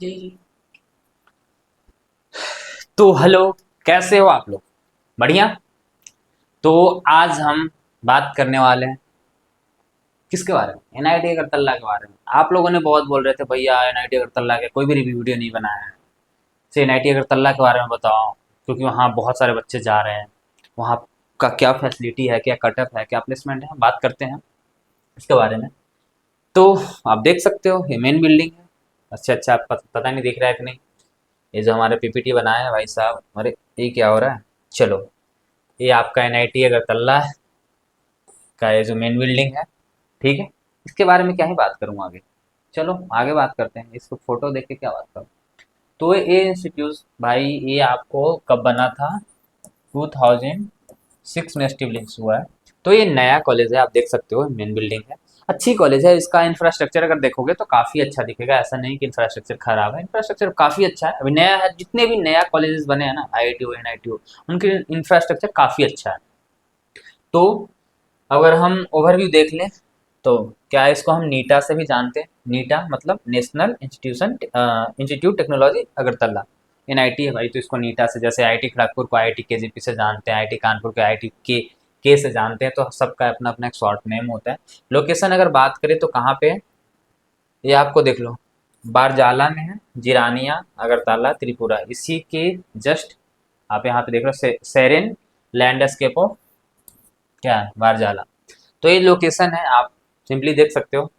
जी जी। तो हेलो, कैसे हो आप लोग? बढ़िया। तो आज हम बात करने वाले हैं किसके बारे में? एनआईटी अगरतला के बारे में। आप लोगों ने बहुत बोल रहे थे भैया एनआईटी अगरतला के कोई भी रिव्यू वीडियो नहीं बनाया है, से एनआईटी अगरतला के बारे में बताओ, क्योंकि वहाँ बहुत सारे बच्चे जा रहे हैं। वहाँ का क्या फैसिलिटी है, क्या कटअप है, क्या प्लेसमेंट है, बात करते हैं इसके बारे में। तो आप देख सकते हो ये मेन बिल्डिंग है। अच्छा अच्छा, आप पता नहीं दिख रहा है कि नहीं। ये जो हमारे पीपीटी बनाया है भाई साहब, अरे ये क्या हो रहा है। चलो, ये आपका एनआईटी अगरतला का ये जो मेन बिल्डिंग है, ठीक है। इसके बारे में क्या ही बात करूँ आगे। चलो आगे बात करते हैं, इसको फोटो देख के क्या बात करूँ। तो ये इंस्टीट्यूट भाई, ये आपको कब बना था? 2006 में एस्टेब्लिश हुआ है। तो ये नया कॉलेज है, आप देख सकते हो मेन बिल्डिंग है। अच्छी कॉलेज है, इसका इंफ्रास्ट्रक्चर अगर देखोगे तो काफ़ी अच्छा दिखेगा। ऐसा नहीं कि इंफ्रास्ट्रक्चर खराब है, इंफ्रास्ट्रक्चर काफ़ी अच्छा है। अभी नया है, जितने भी नया कॉलेजेस बने हैं ना, आईआईटी हो एनआईटी हो, उनके इंफ्रास्ट्रक्चर काफ़ी अच्छा है। तो अगर हम ओवरव्यू देख लें तो क्या इसको हम नीटा से भी जानते हैं। नीटा मतलब national institute technology Agartala. NIT है भाई, तो इसको नीटा से, जैसे आईआईटी खड़गपुर को आईआईटी केजीपी से जानते हैं, आईआईटी कानपुर को आईआईटी के से जानते हैं, तो सबका अपना अपना एक शॉर्ट नेम होता है। लोकेशन अगर बात करें तो कहाँ पे है, ये आपको देख लो। बारजाला में है, जिरानिया अगरतला त्रिपुरा, इसी के जस्ट आप यहाँ पे देख लो, सेरेन लैंडस्केप ऑफ क्या है, बारजाला। तो ये लोकेशन है, आप सिंपली देख सकते हो।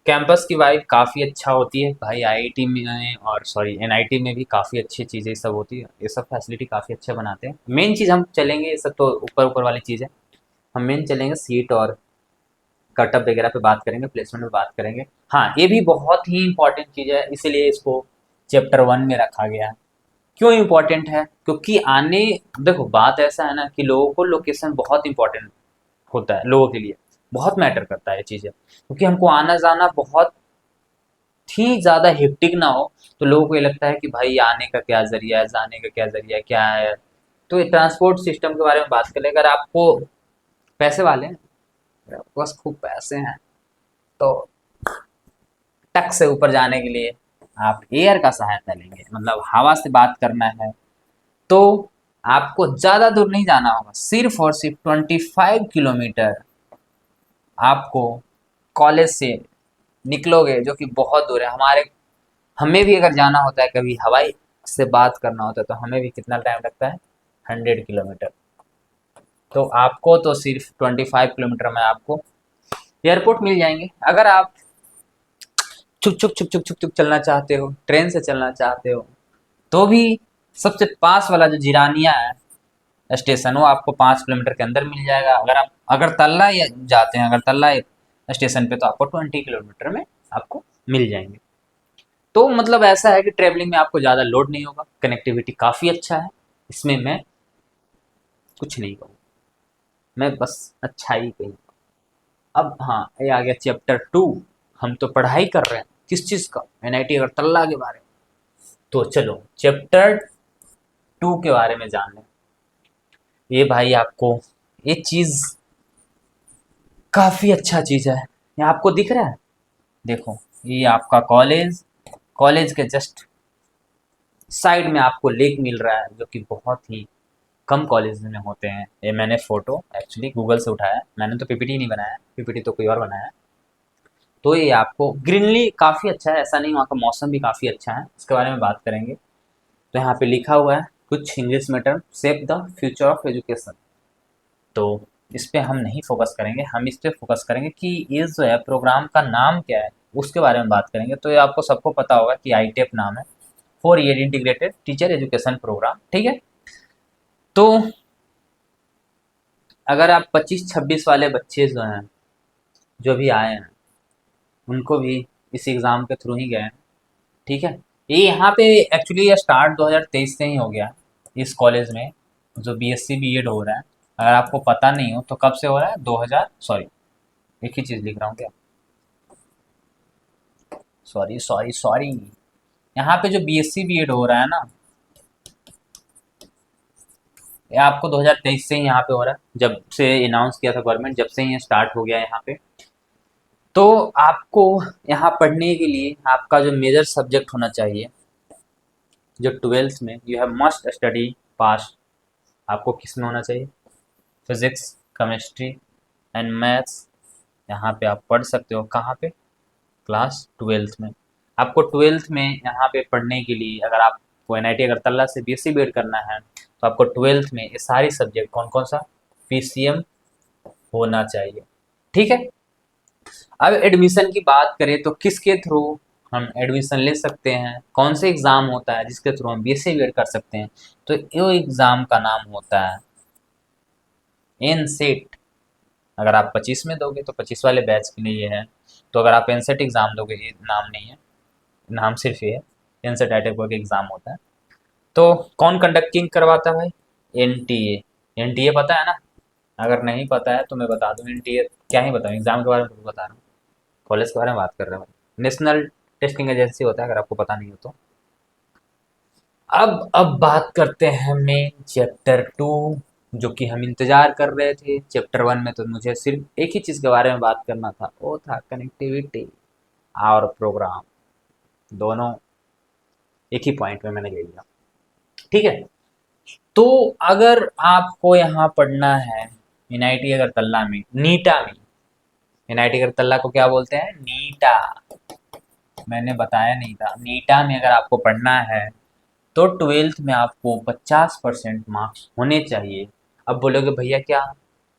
कैंपस की वाइब काफ़ी अच्छा होती है भाई, आईआईटी में और सॉरी एनआईटी में भी काफ़ी अच्छी चीज़ें सब होती है। ये सब फैसिलिटी काफ़ी अच्छे बनाते हैं। मेन चीज़ हम चलेंगे, ये सब तो ऊपर ऊपर वाली चीज़ है। हम मेन चलेंगे सीट और कटअप वगैरह पे बात करेंगे, प्लेसमेंट पे बात करेंगे। हाँ, ये भी बहुत ही इंपॉर्टेंट चीज़ है, इसीलिए इसको चैप्टर 1 में रखा गया है। क्यों इम्पोर्टेंट है? क्योंकि आने, देखो बात ऐसा है ना कि लोगों को लोकेशन बहुत इंपॉर्टेंट होता है, लोगों के लिए बहुत मैटर करता है ये चीज़ें, क्योंकि हमको आना जाना बहुत ही ज़्यादा हेक्टिक ना हो। तो लोगों को ये लगता है कि भाई आने का क्या ज़रिया है, जाने का क्या ज़रिया है, क्या है। तो ये ट्रांसपोर्ट सिस्टम के बारे में बात करें, अगर आपको पैसे वाले हैं, अगर आपके पास खूब पैसे हैं, तो टक से ऊपर जाने के लिए आप एयर का सहायता लेंगे, मतलब हवा से बात करना है, तो आपको ज़्यादा दूर नहीं जाना होगा। सिर्फ और सिर्फ 25 किलोमीटर आपको कॉलेज से निकलोगे, जो कि बहुत दूर है। हमें भी अगर जाना होता है कभी हवाई से बात करना होता है, तो हमें भी कितना टाइम लगता है, 100 किलोमीटर। तो आपको तो सिर्फ 25 किलोमीटर में आपको एयरपोर्ट मिल जाएंगे। अगर आप छुक छुक छुक छुक छुक छुक चलना चाहते हो, ट्रेन से चलना चाहते हो, तो भी सबसे पास वाला जो जिरानिया है स्टेशन, वो आपको 5 किलोमीटर के अंदर मिल जाएगा। अगर आप अगरतला या जाते हैं अगरतला स्टेशन पे, तो आपको 20 किलोमीटर में आपको मिल जाएंगे। तो मतलब ऐसा है कि ट्रेवलिंग में आपको ज़्यादा लोड नहीं होगा, कनेक्टिविटी काफ़ी अच्छा है। इसमें मैं कुछ नहीं कहूँ, मैं बस अच्छा ही कहूँ। अब हाँ, ये आ गया चैप्टर 2। हम तो पढ़ाई कर रहे हैं किस चीज़ का, एनआईटी अगरतला के बारे में। तो चलो चैप्टर 2 के बारे में जान लें। ये भाई आपको ये चीज़ काफ़ी अच्छा चीज़ है। ये आपको दिख रहा है, देखो, ये आपका कॉलेज, कॉलेज के जस्ट साइड में आपको लेक मिल रहा है, जो कि बहुत ही कम कॉलेज में होते हैं। ये मैंने फ़ोटो एक्चुअली गूगल से उठाया है, मैंने तो पीपीटी नहीं बनाया है, पीपीटी तो कोई और बनाया है। तो ये आपको ग्रीनली काफ़ी अच्छा है, ऐसा नहीं, वहाँ का मौसम भी काफ़ी अच्छा है, इसके बारे में बात करेंगे। तो यहाँ पे लिखा हुआ है कुछ इंग्लिश में term, shape the future of education. तो इस पे हम नहीं फोकस करेंगे, हम इस पे फोकस करेंगे कि ये जो है प्रोग्राम का नाम क्या है, उसके बारे में बात करेंगे। तो ये आपको सबको पता होगा कि आईटेप नाम है, 4 year integrated teacher education programme, ठीक है। तो अगर आप 25-26 वाले बच्चे जो हैं, जो भी आए हैं, उनको भी इस एग्ज़ाम के थ्रू ही गए हैं, ठीक है। ये यहाँ पे एक्चुअली ये स्टार्ट 2023 से ही हो गया इस कॉलेज में, जो बीएससी बीएड हो रहा है। अगर आपको पता नहीं हो तो कब से हो रहा है, 2000 सॉरी, एक ही चीज़ लिख रहा हूँ क्या, सॉरी सॉरी सॉरी, यहाँ पे जो बीएससी बीएड हो रहा है ना, ये आपको 2023 से ही यहाँ पे हो रहा है, जब से अनाउंस किया था गवर्नमेंट, जब से ही ये स्टार्ट हो गया है यहाँ पे। तो आपको यहाँ पढ़ने के लिए आपका जो मेजर सब्जेक्ट होना चाहिए, जो ट्वेल्थ में यू हैव मस्ट स्टडी पास, आपको किस में होना चाहिए, फिजिक्स, केमिस्ट्री एंड मैथ्स। यहाँ पे आप पढ़ सकते हो, कहाँ पे, क्लास ट्वेल्थ में। आपको ट्वेल्थ में यहाँ पे पढ़ने के लिए, अगर आपको एनआईटी अगरतला से बीएससी बीएड करना है, तो आपको ट्वेल्थ में ये सारी सब्जेक्ट कौन कौन सा, पीसीएम होना चाहिए। ठीक है। अब एडमिशन की बात करें तो किसके थ्रू हम एडमिशन ले सकते हैं, कौन से एग्ज़ाम होता है जिसके थ्रू हम बीएससी बीएड कर सकते हैं, तो ये एग्ज़ाम का नाम होता है एनसेट। अगर आप 25 में दोगे तो 25 वाले बैच के लिए ये है, तो अगर आप एनसेट एग्ज़ाम दोगे, ये नाम नहीं है, नाम सिर्फ ये है, एनसेट टाइप का एग्ज़ाम होता है। तो कौन कंडक्टिंग करवाता है भाई, एनटीए। एनटीए पता है ना, अगर नहीं पता है तो मैं बता दूं, एनटीए क्या ही बताऊँ, एग्ज़ाम के बारे में तो बता रहा हूँ, कॉलेज के बारे में बात कर रहे हैं भाई। नेशनल टेस्टिंग एजेंसी होता है, अगर आपको पता नहीं हो तो। अब बात करते हैं मेन चैप्टर 2, जो कि हम इंतजार कर रहे थे। चैप्टर 1 में तो मुझे सिर्फ एक ही चीज़ के बारे में बात करना था, वो था कनेक्टिविटी और प्रोग्राम, दोनों एक ही पॉइंट में मैंने ले लिया। ठीक है। तो अगर आपको यहाँ पढ़ना है एनआईटी अगरतला में, नीटा में, एनआईटी अगरतला को क्या बोलते हैं, नीटा, मैंने बताया नहीं था, नीटा में अगर आपको पढ़ना है तो ट्वेल्थ में आपको 50% मार्क्स होने चाहिए। अब बोलोगे भैया क्या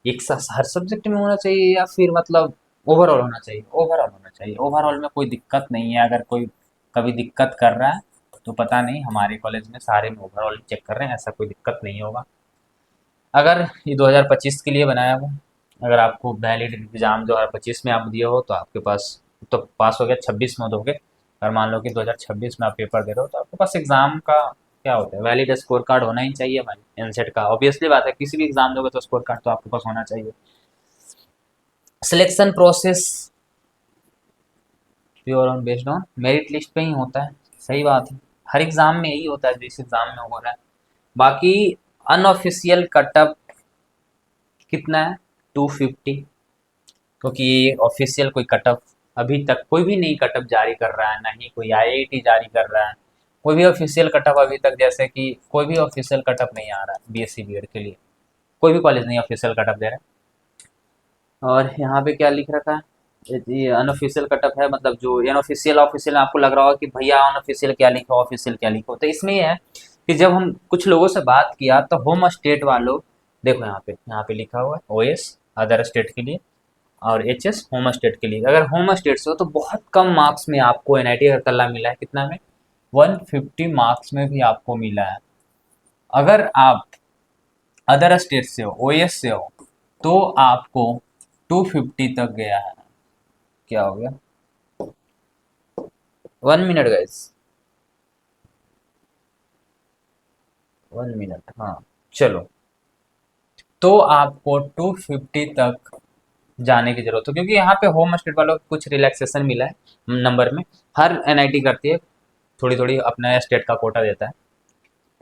एक सा हर सब्जेक्ट में होना चाहिए या फिर मतलब ओवरऑल होना चाहिए, ओवरऑल होना चाहिए, ओवरऑल में कोई दिक्कत नहीं है। अगर कोई कभी दिक्कत कर रहा है तो पता नहीं, हमारे कॉलेज में सारे में ओवरऑल चेक कर रहे हैं, ऐसा कोई दिक्कत नहीं होगा। अगर ये 2025 के लिए बनाया हुआ, अगर आपको वैलिड एग्ज़ाम 2025 में आप दिए हो तो आपके पास तो पास हो गया, 26 में दोगे। अगर मान लो कि 2026 में आप पेपर दे रहे हो तो आपके पास एग्ज़ाम का क्या होता है, वैलिड स्कोर कार्ड होना ही चाहिए भाई, एनसेट का ऑब्वियसली बात है, किसी भी एग्ज़ाम दोगे तो स्कोर कार्ड तो आपके पास होना चाहिए। Selection process pure on based on merit list पे ही होता है, सही बात है, हर एग्ज़ाम में यही होता है जिस एग्ज़ाम में हो रहा है। बाकी अनऑफिशियल कटअप कितना है, 250, क्योंकि ये ऑफिशियल कोई कटअप अभी तक कोई भी नहीं कटअप जारी कर रहा है, ना ही कोई आईआईटी जारी कर रहा है, कोई भी ऑफिशियल कटअप अभी तक, जैसे कि कोई भी ऑफिशियल कटअप नहीं आ रहा है बीएससी बीएड के लिए, कोई भी कॉलेज नहीं ऑफिशियल कटअप दे रहा है। और यहाँ पे क्या लिख रखा है, ये अनऑफिशियल कटअप है, मतलब जो अनऑफिशियल ऑफिशियल आपको लग रहा होगा कि भैया अनऑफिशियल क्या लिखो ऑफिशियल क्या लिखो, तो इसमें ये है कि जब हम कुछ लोगों से बात किया तो होम स्टेट वालों, देखो यहाँ पे लिखा हुआ है ओएस अदर स्टेट के लिए, और एचएस होम स्टेट के लिए। अगर होम स्टेट से हो तो बहुत कम मार्क्स में आपको एनआईटी अगरतला मिला है, कितना में, 150 मार्क्स में भी आपको मिला है। अगर आप अदर स्टेट से हो, ओएस से हो, तो आपको 250 तक गया है। क्या हो गया, 1 मिनट गाइस, 1 मिनट, हाँ चलो। तो आपको 250 तक जाने की जरूरत हो, क्योंकि यहाँ पे होम स्टेट वालों को कुछ रिलैक्सेशन मिला है नंबर में, हर एनआईटी करती है थोड़ी थोड़ी, अपना स्टेट का कोटा देता है।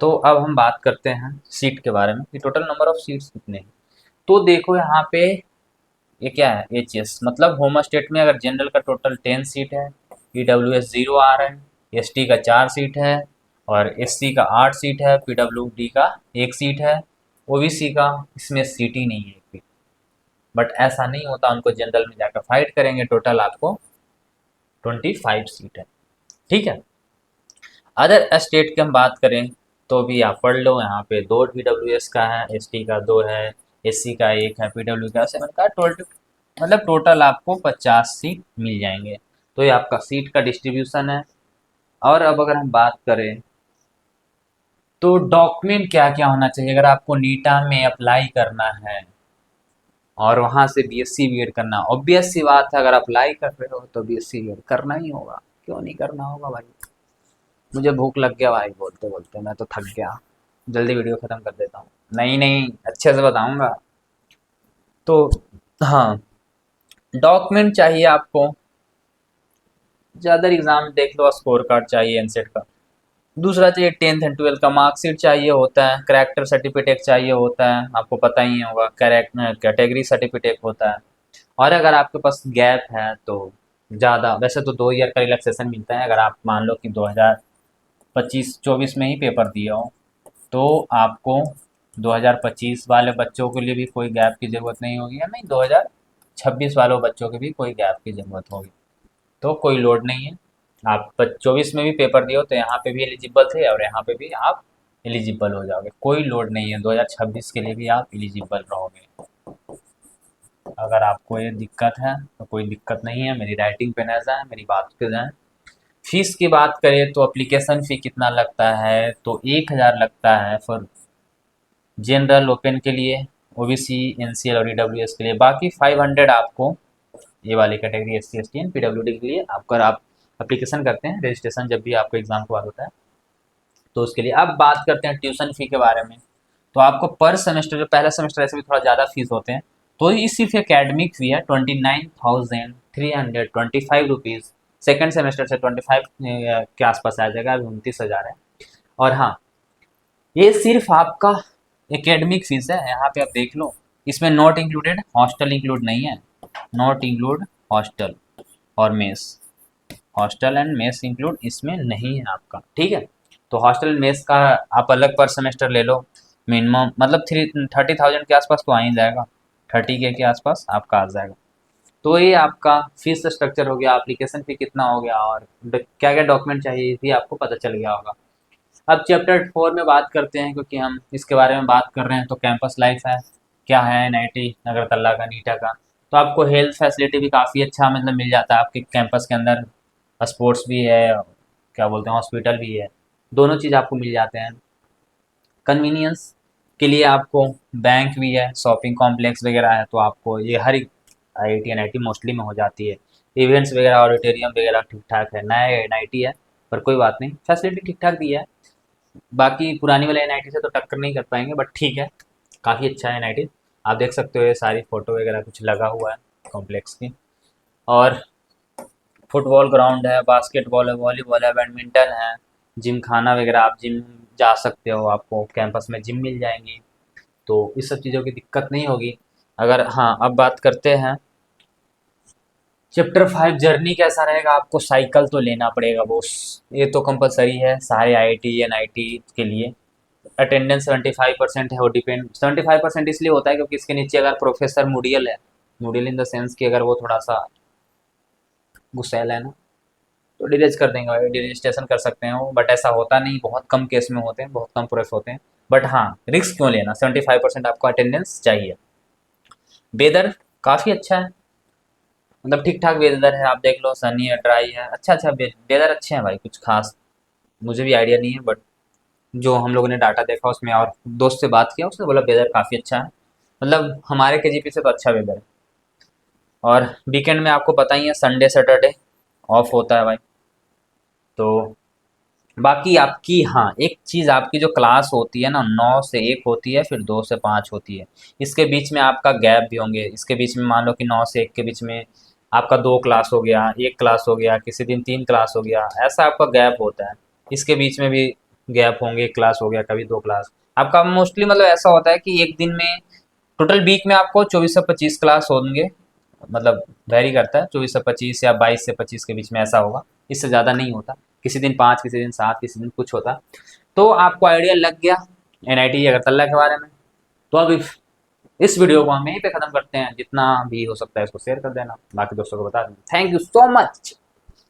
तो अब हम बात करते हैं सीट के बारे में कि टोटल नंबर ऑफ सीट्स कितने हैं। तो देखो यहाँ पे ये क्या है, एच मतलब होम स्टेट में अगर जनरल का टोटल 10 सीट है, ईडब्ल्यूएस 0 आ रहा है, एसटी का 4 सीट है, और एससी का 8 सीट है, पीडब्ल्यूडी का 1 सीट है, ओबीसी का इसमें सीट ही नहीं है। बट ऐसा नहीं होता, उनको जनरल में जाकर फाइट करेंगे, टोटल आपको 25 सीट है। ठीक है। अदर स्टेट की हम बात करें तो भी आप पढ़ लो, यहाँ पे 2 पीडब्ल्यूएस का है, एसटी का 2 है, एससी का 1 है, पीडब्ल्यू का 7 का, टोटल मतलब टोटल आपको 50 सीट मिल जाएंगे। तो ये आपका सीट का डिस्ट्रीब्यूशन है। और अब अगर हम बात करें तो डॉक्यूमेंट क्या क्या होना चाहिए अगर आपको नीटा में अप्लाई करना है और वहाँ से बीएससी बीएड करना, ऑब्वियस सी बात है, अगर अप्लाई कर रहे हो तो बीएससी बीएड करना ही होगा, क्यों नहीं करना होगा भाई। मुझे भूख लग गया भाई, बोलते बोलते मैं तो थक गया, जल्दी वीडियो ख़त्म कर देता हूँ। नहीं नहीं, अच्छे से बताऊँगा। तो हाँ, डॉक्यूमेंट चाहिए आपको, ज़्यादा एग्ज़ाम देख लो, स्कोर कार्ड चाहिए एनसेट का, दूसरा चाहिए 10th एंड 12th का मार्कशीट चाहिए होता है, करेक्टर सर्टिफिकेट चाहिए होता है, आपको पता ही होगा, करेक्ट कैटेगरी सर्टिफिकेट होता है, और अगर आपके पास गैप है तो ज़्यादा, वैसे तो 2 ईयर का रिलैक्सेशन मिलता है। अगर आप मान लो कि 2025-24 में ही पेपर दिए हो, तो आपको 2025 वाले बच्चों के लिए भी कोई गैप की ज़रूरत नहीं होगी, या नहीं 2026 वालों बच्चों के भी कोई गैप की ज़रूरत होगी, तो कोई लोड नहीं है। आप 24 में भी पेपर दिए हो तो यहाँ पे भी एलिजिबल थे और यहाँ पे भी आप एलिजिबल हो जाओगे, कोई लोड नहीं है, 2026 के लिए भी आप एलिजिबल रहोगे। अगर आपको ये दिक्कत है तो कोई दिक्कत नहीं है, मेरी राइटिंग पे ना जाए, मेरी बात पे जाए। फीस की बात करें तो एप्लीकेशन फ़ी कितना लगता है, तो 1000 लगता है फॉर जनरल ओपन के लिए, ओबीसी एनसीएल और ईडब्ल्यूएस के लिए। बाकी 500 आपको ये वाली category SC ST and PWD के लिए अगर आप एप्लीकेशन करते हैं, रजिस्ट्रेशन जब भी आपको एग्जाम के बाद होता है तो उसके लिए। अब बात करते हैं ट्यूशन फ़ी के बारे में। तो आपको पर सेमेस्टर, जो पहला सेमेस्टर ऐसे भी थोड़ा ज़्यादा फीस होते हैं, तो ये सिर्फ एकेडमिक फ़ी है 29,325 रुपीज़। सेकेंड सेमेस्टर से 25 के आसपास आ जाएगा, अभी 29,000 है। और हाँ, ये सिर्फ आपका एकेडमिक फीस है, यहाँ पे आप देख लो, इसमें नॉट इंक्लूडेड हॉस्टल इंक्लूड नहीं है, नॉट इंक्लूड हॉस्टल और mess, hostel and mess include इसमें नहीं है आपका, ठीक है। तो हॉस्टल मेस का आप अलग पर सेमेस्टर ले लो, मिनिमम मतलब 30,000 के आसपास तो आ ही जाएगा, 30K के आसपास आपका आ जाएगा। तो ये आपका फीस स्ट्रक्चर हो गया, एप्लीकेशन फी कितना हो गया, और क्या क्या डॉक्यूमेंट चाहिए ये भी आपको पता चल गया होगा। अब चैप्टर 4 में बात करते हैं, क्योंकि हम इसके बारे में बात कर रहे हैं। तो कैंपस लाइफ है, क्या है एनआईटी अगरतला का, नीटा का। तो आपको हेल्थ फैसिलिटी भी काफ़ी अच्छा मतलब मिल जाता है आपके कैंपस के अंदर, स्पोर्ट्स भी है, क्या बोलते हैं, हॉस्पिटल भी है, दोनों चीज़ आपको मिल जाते हैं। कन्वीनियंस के लिए आपको बैंक भी है, शॉपिंग कॉम्प्लेक्स वगैरह है, तो आपको ये हर आईआईटी एनआईटी मोस्टली में हो जाती है। इवेंट्स वगैरह, ऑडिटोरियम वगैरह ठीक ठाक है, नया एनआईटी है, पर कोई बात नहीं, फैसिलिटी ठीक ठाक दी है। बाकी पुरानी वाले एनआईटी से तो टक्कर नहीं कर पाएंगे, बट ठीक है, काफ़ी अच्छा है एनआईटी। आप देख सकते हो ये सारी फ़ोटो वगैरह कुछ लगा हुआ है कॉम्प्लेक्स की। और फुटबॉल ग्राउंड है, बास्केटबॉल है, वॉलीबॉल है, बैडमिंटन है, जिम खाना वगैरह, आप जिम जा सकते हो, आपको कैंपस में जिम मिल जाएंगी, तो इस सब चीज़ों की दिक्कत नहीं होगी। अगर हाँ, अब बात करते हैं चैप्टर 5 जर्नी कैसा रहेगा। आपको साइकिल तो लेना पड़ेगा बोस, ये तो कंपलसरी है सारे आईआईटी एनआईटी के लिए। अटेंडेंस 75% है, वो डिपेंड 75% इसलिए होता है क्योंकि इसके नीचे अगर प्रोफेसर मुडियल है, मुडियल इन द सेंस कि अगर वो थोड़ा सा गुस्सैल है ना, तो डिरेज कर देंगे भाई, डिरेजिस्ट्रेशन कर सकते हैं वो, बट ऐसा होता नहीं, बहुत कम केस में होते हैं, बहुत कम प्रोफ होते हैं। बट हाँ, रिस्क क्यों लेना, 75% आपको अटेंडेंस चाहिए। वेदर काफ़ी अच्छा है, मतलब ठीक ठाक वेदर है, आप देख लो, सनी है, ड्राई है, अच्छा अच्छा वेदर अच्छे हैं भाई, कुछ खास मुझे भी आइडिया नहीं है, बट जो हम लोगों ने डाटा देखा उसमें, और दोस्त से बात किया उसने बोला वेदर काफ़ी अच्छा है, मतलब हमारे केजीपी से तो अच्छा वेदर है। और वीकेंड में आपको पता ही है, संडे सैटरडे ऑफ होता है भाई। तो बाकी आपकी, हाँ, एक चीज़, आपकी जो क्लास होती है ना, 9 से 1 होती है, फिर 2 से 5 होती है। इसके बीच में आपका गैप भी होंगे, इसके बीच में मान लो कि 9 से 1 के बीच में आपका 2 क्लास हो गया, 1 क्लास हो गया, किसी दिन 3 क्लास हो गया, ऐसा आपका गैप होता है। इसके बीच में भी गैप होंगे, 1 क्लास हो गया, कभी 2 क्लास। आपका मोस्टली मतलब ऐसा होता है कि एक दिन में, टोटल वीक में आपको 24 से 25 क्लास होंगे, मतलब वेरी करता है, 24 से 25 या 22 से 25 के बीच में ऐसा होगा, इससे ज़्यादा नहीं होता। किसी दिन 5, किसी दिन 7, किसी दिन कुछ होता। तो आपको आइडिया लग गया एनआईटी अगरतला के बारे में। तो अब इस वीडियो को हम यहीं पे ख़त्म करते हैं, जितना भी हो सकता है इसको शेयर कर देना, बाकी दोस्तों को बता देना। Thank you so much.